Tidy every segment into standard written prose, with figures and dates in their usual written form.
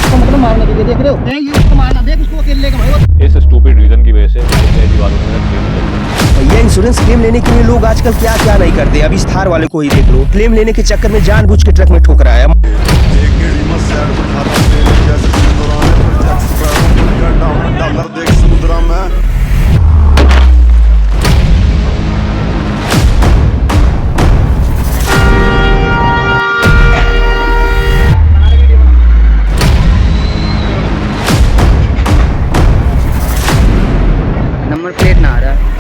इसका मतलब मारना तुझे देख रहे हो? नहीं, ये इसको मारना, देख उसको अकेले लेके भाई। इस स्टूपिड रीजन की वजह से ICICI वालों ने मेरा क्लेम किया। भैया इंश्योरेंस क्लेम लेने के लिए लोग आजकल क्या क्या नहीं करते। अभी इस थार वाले को ही देख लो, क्लेम लेने के चक्कर में जानबूझ के ट्रक में ठोक रहा है। डॉलर देख समुद्र में। नंबर प्लेट ना आ रहा है।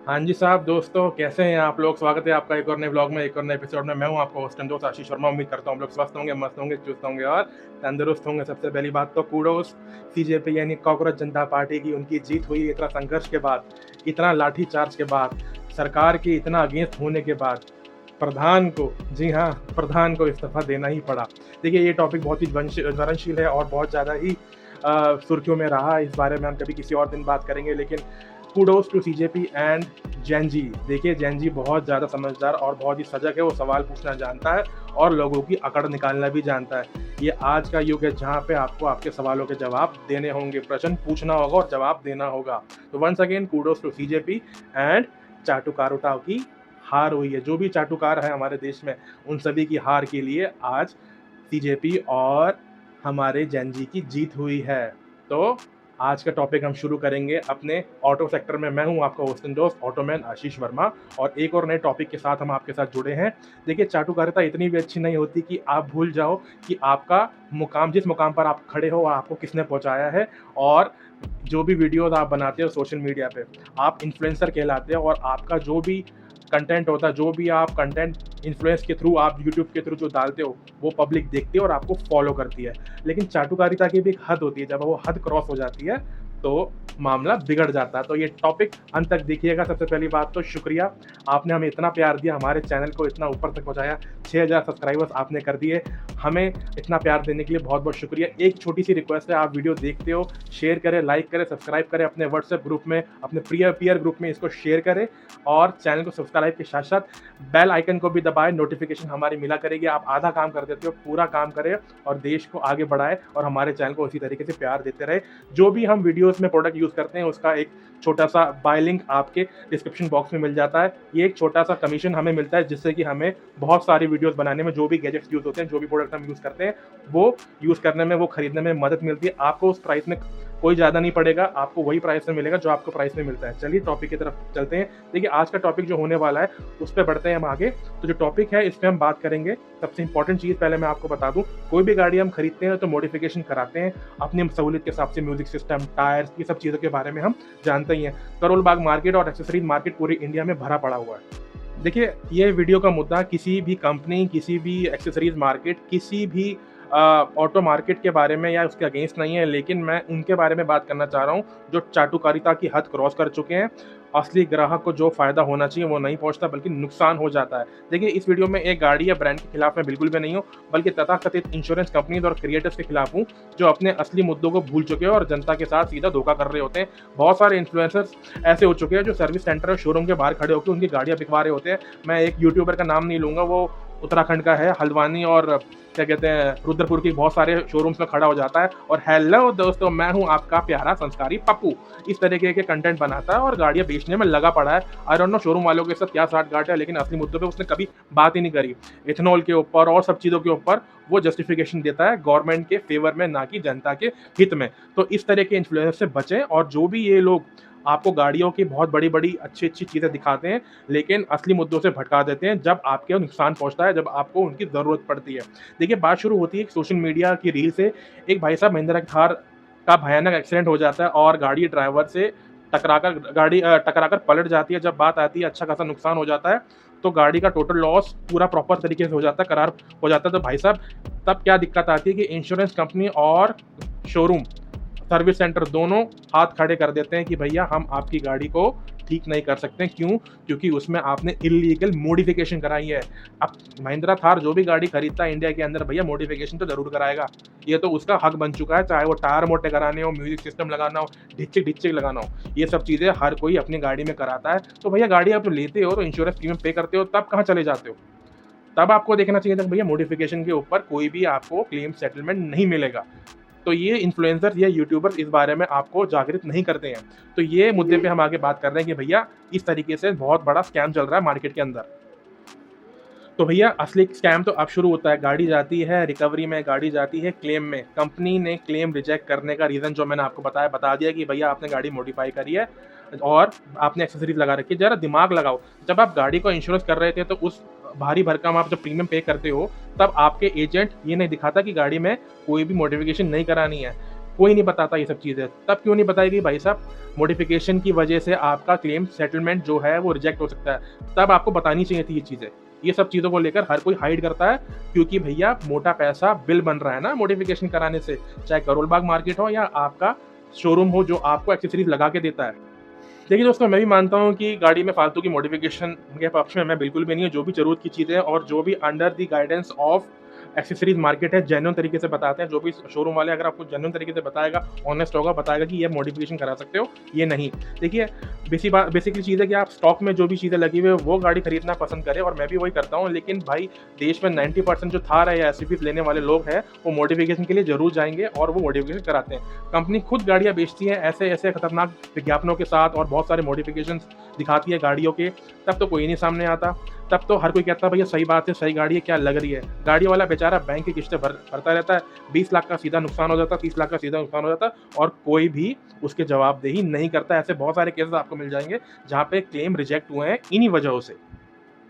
हाँ जी साहब, दोस्तों कैसे हैं आप लोग। स्वागत है आपका एक और नए ब्लॉग में, एक और नए एपिसोड में। मैं हूं आपका होस्ट एंड दोस्त आशीष वर्मा। उम्मीद करता हूं आप लोग स्वस्थ होंगे, मस्त होंगे, चुस्त होंगे और तंदुरुस्त होंगे। सबसे पहली बात तो कूडोस CJP यानी कॉकरोच जनता पार्टी की, उनकी जीत हुई इतना संघर्ष के बाद, इतना लाठी चार्ज के बाद, सरकार के इतना अगेंस्ट होने के बाद प्रधान को, जी हाँ, प्रधान को इस्तीफा देना ही पड़ा। देखिए, ये टॉपिक बहुत ही ज्वलनशील है और बहुत ज़्यादा ही सुर्खियों में रहा। इस बारे में हम कभी किसी और दिन बात करेंगे, लेकिन kudos to CJP and Jain ji. देखिए, जैन जी बहुत ज़्यादा समझदार और बहुत ही सजग है। वो सवाल पूछना जानता है और लोगों की अकड़ निकालना भी जानता है। ये आज का युग है जहाँ पे आपको आपके सवालों के जवाब देने होंगे, प्रश्न पूछना होगा और जवाब देना होगा। तो once again kudos to CJP and चाटुकारों की हार हुई है। जो भी चाटुकार है हमारे देश में, उन सभी की हार के लिए आज CJP और हमारे जैन जी की जीत हुई है। तो आज का टॉपिक हम शुरू करेंगे अपने ऑटो सेक्टर में। मैं हूं आपका होस्ट एंड दोस्त ऑटोमैन आशीष वर्मा और एक और नए टॉपिक के साथ हम आपके साथ जुड़े हैं। देखिए, चाटुकारिता इतनी भी अच्छी नहीं होती कि आप भूल जाओ कि आपका मुकाम, जिस मुकाम पर आप खड़े हो, आपको किसने पहुंचाया है। और जो भी वीडियोस आप बनाते हो सोशल मीडिया पे, आप इन्फ्लुएंसर कहलाते हो और आपका जो भी कंटेंट होता है, जो भी आप कंटेंट इन्फ्लुएंस के थ्रू, आप यूट्यूब के थ्रू जो डालते हो, वो पब्लिक देखती है और आपको फॉलो करती है। लेकिन चाटुकारिता की भी एक हद होती है। जब वो हद क्रॉस हो जाती है तो मामला बिगड़ जाता है। तो ये टॉपिक अंत तक देखिएगा। सबसे पहली बात तो शुक्रिया, आपने हमें इतना प्यार दिया, हमारे चैनल को इतना ऊपर तक पहुंचाया। 6000 सब्सक्राइबर्स आपने कर दिए। हमें इतना प्यार देने के लिए बहुत बहुत शुक्रिया। एक छोटी सी रिक्वेस्ट है, आप वीडियो देखते हो, शेयर करें, लाइक करें, सब्सक्राइब करें, अपने व्हाट्सएप ग्रुप में, अपने पीयर ग्रुप में इसको शेयर करें और चैनल को सब्सक्राइब के साथ साथ बेल आइकन को भी दबाएं। नोटिफिकेशन हमारी मिला करेगी। आप आधा काम कर देते हो, पूरा काम करें और देश को आगे बढ़ाए और हमारे चैनल को इसी तरीके से प्यार देते रहे। जो भी हम वीडियोस में प्रोडक्ट यूज़ करते हैं, उसका एक छोटा सा बाय लिंक आपके डिस्क्रिप्शन बॉक्स में मिल जाता है। ये एक छोटा सा कमीशन हमें मिलता है, जिससे कि हमें बहुत सारी वीडियोस बनाने में, जो भी गैजेट्स यूज़ होते हैं, जो भी प्रोडक्ट हम यूज़ करते हैं, वो यूज़ करने में, वो खरीदने में मदद मिलती है। आपको उस प्राइस में कोई ज़्यादा नहीं पड़ेगा, आपको वही प्राइस में मिलेगा जो आपको प्राइस में मिलता है। चलिए टॉपिक की तरफ चलते हैं। देखिए, आज का टॉपिक जो होने वाला है उस पर बढ़ते हैं हम आगे। तो जो टॉपिक है, इस पर हम बात करेंगे। सबसे इंपॉर्टेंट चीज़ पहले मैं आपको बता दूं, कोई भी गाड़ी हम खरीदते हैं तो मॉडिफिकेशन कराते हैं अपनी सहूलियत के हिसाब से। म्यूजिक सिस्टम, टायर्स, ये सब चीज़ों के बारे में हम जानते ही हैं। करोल बाग मार्केट और एक्सेसरीज मार्केट पूरी इंडिया में भरा पड़ा हुआ है। देखिए, ये वीडियो का मुद्दा किसी भी कंपनी, किसी भी एक्सेसरीज मार्केट, किसी भी ऑटो मार्केट के बारे में या उसके अगेंस्ट नहीं है, लेकिन मैं उनके बारे में बात करना चाह रहा हूँ जो चाटुकारिता की हद क्रॉस कर चुके हैं। असली ग्राहक को जो फ़ायदा होना चाहिए वो नहीं पहुंचता, बल्कि नुकसान हो जाता है। देखिए, इस वीडियो में एक गाड़ी या ब्रांड के खिलाफ मैं बिल्कुल भी नहीं हूँ, बल्कि तथाकथित इंश्योरेंस कंपनीज और क्रिएटर्स के खिलाफ हूँ जो अपने असली मुद्दों को भूल चुके हैं और जनता के साथ सीधा धोखा कर रहे होते हैं। बहुत सारे इन्फ्लुएंसर्स ऐसे हो चुके हैं जो सर्विस सेंटर और शोरूम के बाहर खड़े होकर उनकी गाड़ियाँ बिकवा रहे होते हैं। मैं एक यूट्यूबर का नाम नहीं लूँगा, वो उत्तराखंड का है, हल्द्वानी और क्या कहते हैं, रुद्रपुर के बहुत सारे शोरूम्स में खड़ा हो जाता है और हेलो दोस्तों, मैं हूं आपका प्यारा संस्कारी पप्पू, इस तरीके के कंटेंट बनाता है और गाड़ियां बेचने में लगा पड़ा है। आई डोंट नो शोरूम वालों के साथ क्या साठ गांठ है, लेकिन असली मुद्दों पे उसने कभी बात ही नहीं करी। इथेनॉल के ऊपर और सब चीज़ों के ऊपर वो जस्टिफिकेशन देता है गवर्नमेंट के फेवर में, ना कि जनता के हित में। तो इस तरह के इन्फ्लुएंसर से बचें। और जो भी ये लोग आपको गाड़ियों की बहुत बड़ी बड़ी अच्छी अच्छी चीज़ें दिखाते हैं, लेकिन असली मुद्दों से भटका देते हैं जब आपके नुकसान पहुंचता है, जब आपको उनकी ज़रूरत पड़ती है। देखिए, बात शुरू होती है सोशल मीडिया की रील से। एक भाई साहब महिंद्रा थार का भयानक एक्सीडेंट हो जाता है और गाड़ी ड्राइवर से टकराकर पलट जाती है। जब बात आती है, अच्छा खासा नुकसान हो जाता है, तो गाड़ी का टोटल लॉस पूरा प्रॉपर तरीके से हो जाता है, करार हो जाता है। तो भाई साहब, तब क्या दिक्कत आती है कि इंश्योरेंस कंपनी और शोरूम, सर्विस सेंटर दोनों हाथ खड़े कर देते हैं कि भैया हम आपकी गाड़ी को ठीक नहीं कर सकते। क्यों? क्योंकि उसमें आपने इलीगल मॉडिफिकेशन कराई है। अब महिंद्रा थार जो भी गाड़ी खरीदता है इंडिया के अंदर, भैया मॉडिफिकेशन तो जरूर कराएगा, ये तो उसका हक बन चुका है। चाहे वो टायर मोटे कराने हो, म्यूजिक सिस्टम लगाना हो, ढिच्चिक लगाना हो, ये सब चीज़ें हर कोई अपनी गाड़ी में कराता है। तो भैया गाड़ी आप लेते हो तो इंश्योरेंस प्रीमियम पे करते हो, तब कहाँ चले जाते हो? तब आपको देखना चाहिए था भैया मॉडिफिकेशन के ऊपर कोई भी आपको क्लेम सेटलमेंट नहीं मिलेगा। तो ये इन्फ्लुएंसर या यूट्यूबर्स इस बारे में आपको जागृत नहीं करते हैं। तो ये मुद्दे पे हम आगे बात कर रहे हैं कि भैया इस तरीके से बहुत बड़ा स्कैम चल रहा है मार्केट के अंदर। तो भैया असली स्कैम तो अब शुरू होता है। गाड़ी जाती है रिकवरी में, गाड़ी जाती है क्लेम में। कंपनी ने क्लेम रिजेक्ट करने का रीज़न जो मैंने आपको बता दिया कि भैया आपने गाड़ी मॉडिफाई करी है और आपने एक्सेसरीज लगा रखी है। जरा दिमाग लगाओ, जब आप गाड़ी को इंश्योरेंस कर रहे थे तो उस भारी भरकम आप जब प्रीमियम पे करते हो तब आपके एजेंट ये नहीं दिखाता कि गाड़ी में कोई भी मॉडिफिकेशन नहीं करानी है। कोई नहीं बताता ये सब चीज़ें। तब क्यों नहीं बताएगी भाई साहब, मॉडिफिकेशन की वजह से आपका क्लेम सेटलमेंट जो है वो रिजेक्ट हो सकता है। तब आपको बतानी चाहिए थी ये चीज़ें। ये सब चीज़ों को लेकर हर कोई हाइड करता है क्योंकि भैया मोटा पैसा बिल बन रहा है ना मॉडिफिकेशन कराने से, चाहे करोल बाग मार्केट हो या आपका शोरूम हो जो आपको एक्सेसरीज लगा के देता है। देखिए दोस्तों, मैं भी मानता हूँ कि गाड़ी में फालतू की मॉडिफिकेशन के पक्ष में मैं बिल्कुल भी नहीं हूँ। जो भी ज़रूरत की चीज़ें और जो भी under the guidance of accessories market है जेन्युइन तरीके से बताते हैं। जो भी शोरूम वाले अगर आपको जेन्युइन तरीके से बताएगा, ऑनेस्ट होगा, बताएगा कि ये मॉडिफिकेशन करा सकते हो, ये नहीं। देखिए बेसिकली चीज़ है कि आप स्टॉक में जो भी चीज़ें लगी हुई है वो गाड़ी खरीदना पसंद करें और मैं भी वही करता हूँ। लेकिन भाई देश में 90% जो थार है या एसयूवीज लेने वाले लोग हैं वो मॉडिफिकेशन के लिए जरूर जाएंगे और वो मॉडिफिकेशन कराते हैं। कंपनी खुद गाड़ियाँ बेचती हैं ऐसे ऐसे खतरनाक विज्ञापनों के साथ और बहुत सारे मॉडिफिकेशन दिखाती है गाड़ियों के, तब तो कोई नहीं सामने आता। तब तो हर कोई कहता है भैया सही बात है, सही गाड़ी है, क्या लग रही है। गाड़ी वाला बेचारा बैंक की किस्तें भरता रहता है, 20 लाख का सीधा नुकसान हो जाता है, 30 लाख का सीधा नुकसान हो जाता है और कोई भी उसके जवाबदेही नहीं करता। ऐसे बहुत सारे केसेस आपको मिल जाएंगे जहाँ पे क्लेम रिजेक्ट हुए हैं इन्हीं वजहों से।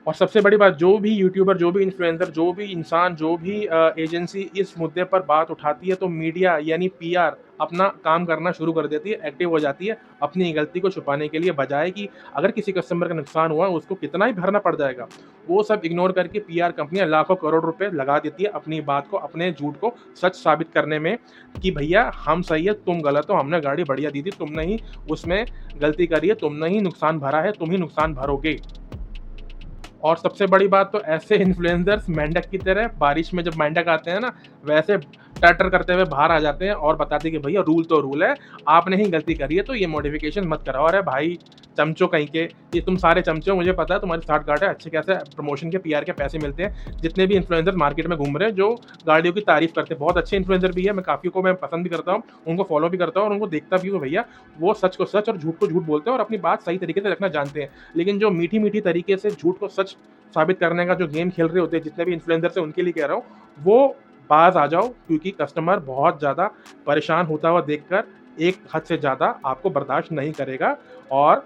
और सबसे बड़ी बात, जो भी यूट्यूबर, जो भी इन्फ्लुएंसर, जो भी इंसान, जो भी एजेंसी इस मुद्दे पर बात उठाती है तो मीडिया यानी पीआर अपना काम करना शुरू कर देती है, एक्टिव हो जाती है अपनी गलती को छुपाने के लिए, बजाय कि अगर किसी कस्टमर का नुकसान हुआ उसको कितना ही भरना पड़ जाएगा, वो सब इग्नोर करके पीआर कंपनियां लाखों करोड़ रुपए लगा देती है अपनी बात को, अपने झूठ को सच साबित करने में कि भैया हम सही है, तुम गलत हो, हमने गाड़ी बढ़िया दी थी, तुमने ही उसमें गलती करी है, तुमने ही नुकसान भरा है, तुम ही नुकसान भरोगे। और सबसे बड़ी बात तो ऐसे इन्फ्लुएंसर्स मेंढक की तरह बारिश में जब मेंढक आते हैं ना वैसे टटर करते हुए बाहर आ जाते हैं और बताते हैं कि भैया रूल तो रूल है, आपने ही गलती करी है तो ये मॉडिफिकेशन मत कराओ। अरे भाई चमचो कहीं के, ये तुम सारे चमचे हो, मुझे पता है तुम्हारी 60 गाड़ी है, अच्छे कैसे प्रमोशन के पीआर के पैसे मिलते हैं। जितने भी इन्फ्लुएंसर मार्केट में घूम रहे हैं जो गाड़ियों की तारीफ करते हैं, बहुत अच्छे इन्फ्लुएंसर भी है, मैं काफ़ी को मैं पसंद भी करता हूँ, उनको फॉलो भी करता हूँ और उनको देखता भी हूँ। भैया वो सच को सच और झूठ को झूठ बोलते हैं और अपनी बात सही तरीके से रखना जानते हैं। लेकिन जो मीठी मीठी तरीके से झूठ को सच साबित करने का जो गेम खेल रहे होते हैं जितने भी इन्फ्लुएंसर है उनके लिए कह रहा हूँ, वो बाज आ जाओ क्योंकि कस्टमर बहुत ज़्यादा परेशान होता हुआ देखकर एक हद से ज़्यादा आपको बर्दाश्त नहीं करेगा और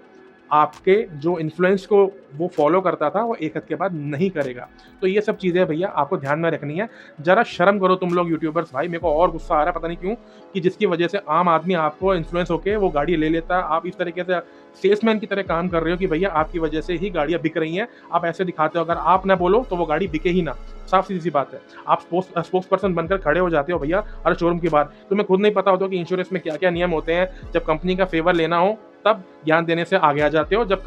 आपके जो इन्फ्लुएंस को वो फॉलो करता था वो एक हद के बाद नहीं करेगा। तो ये सब चीज़ें भैया आपको ध्यान में रखनी है। जरा शर्म करो तुम लोग यूट्यूबर्स। भाई मेरे को और गुस्सा आ रहा है पता नहीं क्यों कि जिसकी वजह से आम आदमी आपको इन्फ्लुएंस होकर वो गाड़ी ले लेता है। आप इस तरीके से सेल्समैन की तरह काम कर रहे हो कि भैया आपकी वजह से ही गाड़ियाँ बिक रही हैं। आप ऐसे दिखाते हो, अगर आप ना बोलो तो वो गाड़ी बिके ही ना, साफ सीधी सी बात है। आप स्पोक्स पर्सन बनकर खड़े हो जाते हो भैया हर शोरूम के बाहर। तुम्हें खुद नहीं पता होता कि इंश्योरेंस में क्या क्या नियम होते हैं। जब कंपनी का फेवर लेना हो तब ज्ञान देने से आगे आ जाते हो, जब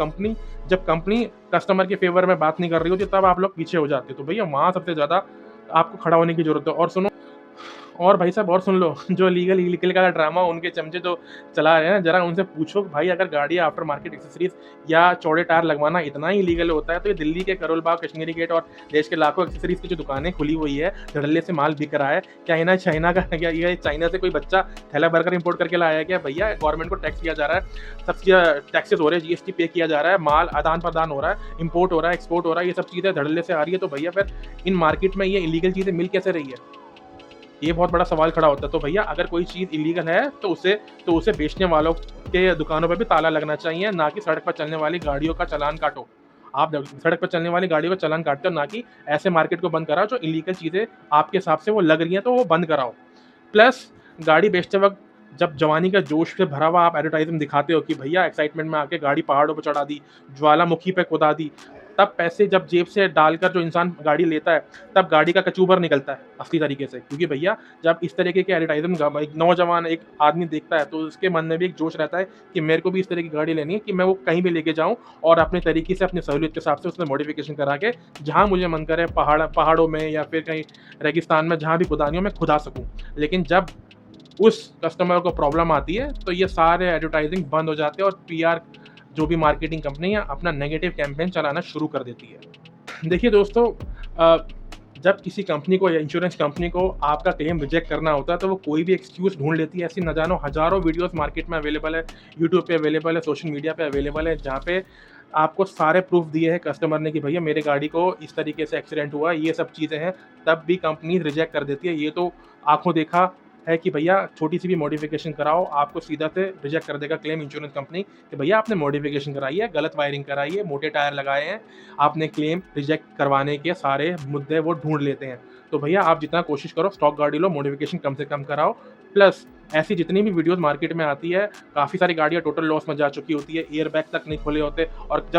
कंपनी कस्टमर के फेवर में बात नहीं कर रही होती तब आप लोग पीछे हो जाते हो। तो भैया वहाँ सबसे ज़्यादा आपको खड़ा होने की जरूरत है। और सुनो, और भाई साहब और सुन लो, जो लीगल का ड्रामा उनके चमचे जो चला रहे हैं, जरा उनसे पूछो भाई अगर गाड़ी आफ्टर मार्केट एक्सेसरीज या चौड़े टायर लगवाना इतना ही लीगल होता है तो ये दिल्ली के करोल बाग, कश्मीरी गेट और देश के लाखों एक्सेसरीज की जो दुकानें खुली हुई है, धड़ल्ले से माल बिक रहा है, क्या इन्हें चाइना का, क्या ये चाइना से कोई बच्चा थैला भरकर इंपोर्ट करके लाया है क्या? भैया गवर्नमेंट को टैक्स किया जा रहा है, सब टैक्सेस हो रहे हैं, जीएसटी पे किया जा रहा है, माल आदान प्रदान हो रहा है, इंपोर्ट हो रहा है, एक्सपोर्ट हो रहा है, ये सब चीज़ें धड़ल्ले से आ रही है। तो भैया फिर इन मार्केट में ये इलीगल चीज़ें मिल कैसे रही है? ये बहुत बड़ा सवाल खड़ा होता है। तो भैया अगर कोई चीज़ इलीगल है तो उसे बेचने वालों के दुकानों पर भी ताला लगना चाहिए, ना कि सड़क पर चलने वाली गाड़ियों का चालान काटो। आप सड़क पर चलने वाली गाड़ियों का चालान काटते हो, ना कि ऐसे मार्केट को बंद कराओ जो इलीगल चीज़ें आपके हिसाब से वो लग रही हैं तो वो बंद कराओ। प्लस गाड़ी बेचते वक्त जब जवानी का जोश से भरा हुआ आप एडवर्टाइजमेंट दिखाते हो कि भैया एक्साइटमेंट में आके गाड़ी पहाड़ों पर चढ़ा दी, ज्वालामुखी पे कुदा दी, तब पैसे जब जेब से डालकर जो इंसान गाड़ी लेता है तब गाड़ी का कचूबर निकलता है असली तरीके से। क्योंकि भैया जब इस तरीके के एडवर्टाइजमेंट एक नौजवान एक आदमी देखता है तो उसके मन में भी एक जोश रहता है कि मेरे को भी इस तरह की गाड़ी लेनी है कि मैं वो कहीं भी लेके जाऊं और अपने तरीके से अपनी सहूलियत के हिसाब से उसमें मॉडिफिकेशन करा के जहाँ मुझे मन करे पहाड़ों में या फिर कहीं रेगिस्तान में जहाँ भी खुदानियों में खुदा सकूँ। लेकिन जब उस कस्टमर को प्रॉब्लम आती है तो ये सारे एडवर्टाइजिंग बंद हो जाते हैं और पीआर जो भी मार्केटिंग कंपनी है अपना नेगेटिव कैंपेन चलाना शुरू कर देती है। देखिए दोस्तों, जब किसी कंपनी को या इंश्योरेंस कंपनी को आपका क्लेम रिजेक्ट करना होता है तो वो कोई भी एक्सक्यूज़ ढूंढ लेती है। ऐसी न जानो हज़ारों वीडियोस मार्केट में अवेलेबल है, यूट्यूब पे अवेलेबल है, सोशल मीडिया पे अवेलेबल है, जहाँ पे आपको सारे प्रूफ दिए हैं कस्टमर ने कि भैया मेरे गाड़ी को इस तरीके से एक्सीडेंट हुआ, ये सब चीज़ें हैं, तब भी कंपनी रिजेक्ट कर देती है। ये तो आंखों देखा है कि भैया छोटी सी भी मॉडिफिकेशन कराओ, आपको सीधा से रिजेक्ट कर देगा क्लेम इंश्योरेंस कंपनी कि भैया आपने मॉडिफिकेशन कराई है, गलत वायरिंग कराई है, मोटे टायर लगाए हैं, आपने क्लेम रिजेक्ट करवाने के सारे मुद्दे वो ढूंढ लेते हैं। तो भैया आप जितना कोशिश करो स्टॉक गाड़ी लो, मॉडिफिकेशन कम से कम कराओ। प्लस ऐसी जितनी भी वीडियोस मार्केट में आती है, काफ़ी सारी गाड़ियाँ टोटल लॉस में जा चुकी होती है, एयर बैग तक नहीं खोले होते, और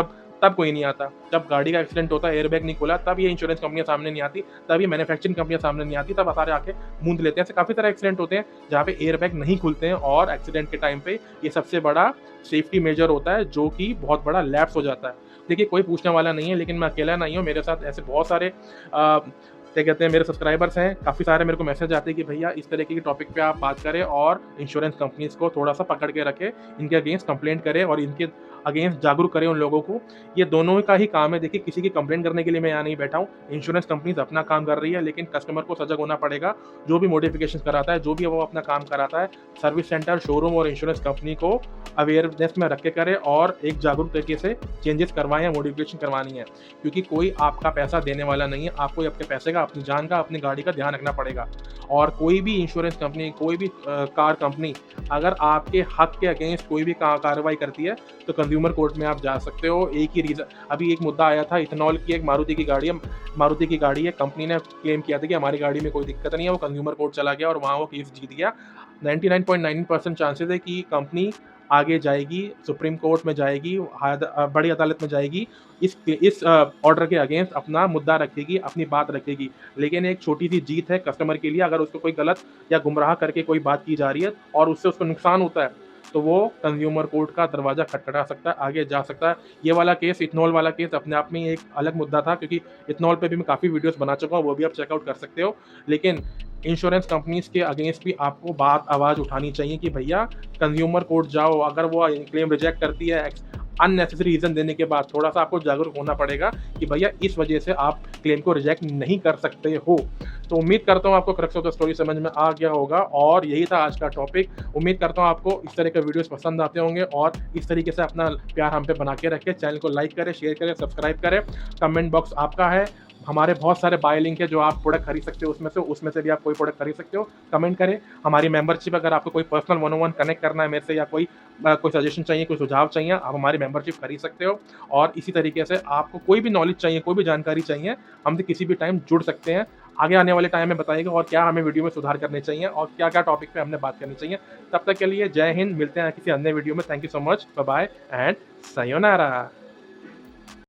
तब कोई नहीं आता। जब गाड़ी का एक्सीडेंट होता है, एयर बैग नहीं खोला, तब ये इंश्योरेंस कंपनियां सामने नहीं आती, तब ये मैन्युफैक्चरिंग कंपनियां सामने नहीं आती, तब सारे आके मूंद लेते हैं। ऐसे काफ़ी सारे एक्सीडेंट होते हैं जहाँ पे एयर बैग नहीं खुलते हैं, और एक्सीडेंट के टाइम पे ये सबसे बड़ा सेफ्टी मेजर होता है, जो कि बहुत बड़ा लैप्स हो जाता है। देखिए कोई पूछने वाला नहीं है, लेकिन मैं अकेला नहीं हूँ, मेरे साथ ऐसे बहुत सारे क्या कहते हैं मेरे सब्सक्राइबर्स हैं, काफ़ी सारे मेरे को मैसेज आते हैं कि भैया इस तरीके के टॉपिक पे आप बात करें और इंश्योरेंस कंपनीज को थोड़ा सा पकड़ के रखें, इनके अगेंस्ट कंप्लेंट करें और इनके अगेंस्ट जागरूक करें उन लोगों को। ये दोनों का ही काम है। देखिए किसी की कंप्लेंट करने के लिए मैं यहाँ नहीं बैठा हूँ, इंश्योरेंस कंपनीज अपना काम कर रही है, लेकिन कस्टमर को सजग होना पड़ेगा। जो भी मॉडिफिकेशन कराता है, जो भी वो अपना काम कराता है, सर्विस सेंटर, शोरूम और इंश्योरेंस कंपनी को अवेयरनेस में रख के करें और एक जागरूक तरीके से चेंजेस करवाएं या मॉडिफिकेशन करवानी है, क्योंकि कोई आपका पैसा देने वाला नहीं है। आपको अपने पैसे का, अपनी जान का, अपनी गाड़ी का ध्यान रखना पड़ेगा। और कोई भी इंश्योरेंस कंपनी, कोई भी कार कंपनी अगर आपके हक के अगेंस्ट कोई भी कार्रवाई करती है तो कंज्यूमर कोर्ट में आप जा सकते हो। एक ही रीज़न, अभी एक मुद्दा आया था इथेनॉल की, एक मारुति की गाड़ी है, कंपनी ने क्लेम किया था कि हमारी गाड़ी में कोई दिक्कत नहीं है, वो कंज्यूमर कोर्ट चला गया और वहाँ वो केस जीत गया। 99.9% चांसेस है कि कंपनी आगे जाएगी, सुप्रीम कोर्ट में जाएगी, बड़ी अदालत में जाएगी, इस ऑर्डर के अगेंस्ट अपना मुद्दा रखेगी, अपनी बात रखेगी। लेकिन एक छोटी सी जीत है कस्टमर के लिए। अगर उसको कोई गलत या गुमराह करके कोई बात की जा रही है और उससे उसको नुकसान होता है, तो वो कंज्यूमर कोर्ट का दरवाज़ा खटखटा सकता है, आगे जा सकता है। ये वाला केस, इथेनॉल वाला केस अपने आप में एक अलग मुद्दा था, क्योंकि इथेनॉल पे भी मैं काफ़ी वीडियोस बना चुका हूँ, वो भी आप चेकआउट कर सकते हो। लेकिन इंश्योरेंस कंपनीज के अगेंस्ट भी आपको आवाज़ उठानी चाहिए कि भैया कंज्यूमर कोर्ट जाओ। अगर वो क्लेम रिजेक्ट करती है अननेसेसरी रीज़न देने के बाद, थोड़ा सा आपको जागरूक होना पड़ेगा कि भैया इस वजह से आप क्लेम को रिजेक्ट नहीं कर सकते हो। तो उम्मीद करता हूँ आपको क्रक्स ऑफ द स्टोरी समझ में आ गया होगा, और यही था आज का टॉपिक। उम्मीद करता हूँ आपको इस तरह के वीडियोस पसंद आते होंगे, और इस तरीके से अपना प्यार हम पे बना के रखें। चैनल को लाइक करें, शेयर करें, सब्सक्राइब करें। कमेंट बॉक्स आपका है, हमारे बहुत सारे बाय लिंक है जो आप प्रोडक्ट खरीद सकते हो, उसमें से भी आप कोई प्रोडक्ट खरीद सकते हो। कमेंट करें। हमारी मेंबरशिप, अगर आपको कोई पर्सनल 1-on-1 कनेक्ट करना है मेरे से, या कोई सजेशन चाहिए, कोई सुझाव चाहिए, आप हमारी मेंबरशिप खरीद सकते हो। और इसी तरीके से आपको कोई भी नॉलेज चाहिए, कोई भी जानकारी चाहिए, हमसे किसी भी टाइम जुड़ सकते हैं। आगे आने वाले टाइम में बताइएगा और क्या हमें वीडियो में सुधार करने चाहिए और क्या क्या टॉपिक पे हमने बात करनी चाहिए। तब तक के लिए जय हिंद, मिलते हैं किसी अन्य वीडियो में। Thank you so much, bye bye and sayonara.